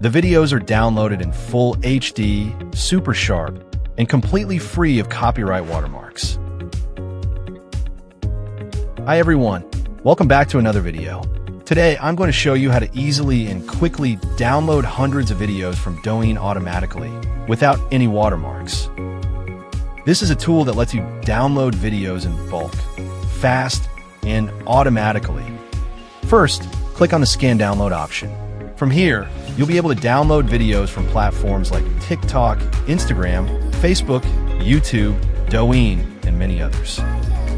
The videos are downloaded in full HD, super sharp, and completely free of copyright watermarks. Hi everyone, welcome back to another video. Today, I'm going to show you how to easily and quickly download hundreds of videos from Douyin automatically, without any watermarks. This is a tool that lets you download videos in bulk, fast, and automatically. First, click on the Scan Download option. From here, you'll be able to download videos from platforms like TikTok, Instagram, Facebook, YouTube, Douyin, and many others.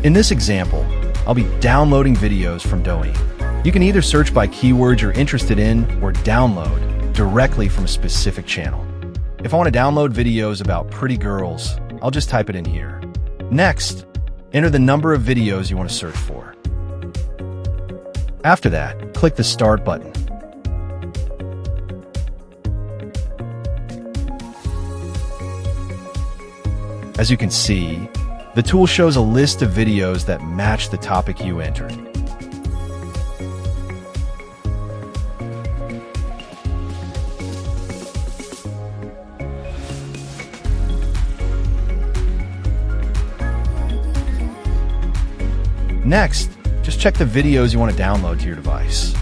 In this example, I'll be downloading videos from Douyin. You can either search by keywords you're interested in or download directly from a specific channel. If I want to download videos about pretty girls, I'll just type it in here. Next, enter the number of videos you want to search for. After that, click the Start button. As you can see, the tool shows a list of videos that match the topic you entered. Next, just check the videos you want to download to your device.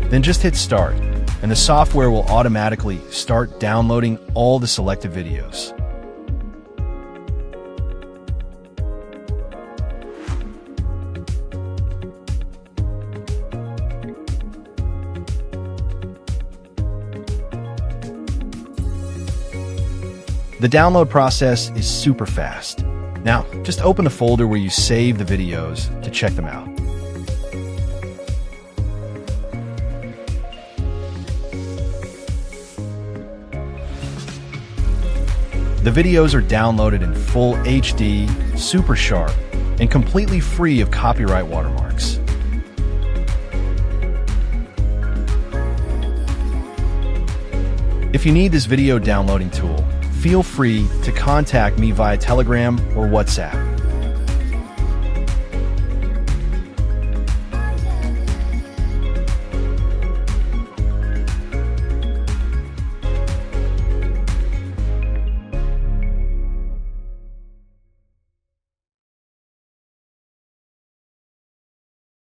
Then just hit Start, and the software will automatically start downloading all the selected videos. The download process is super fast. Now, just open the folder where you save the videos to check them out. The videos are downloaded in full HD, super sharp, and completely free of copyright watermarks. If you need this video downloading tool, feel free to contact me via Telegram or WhatsApp.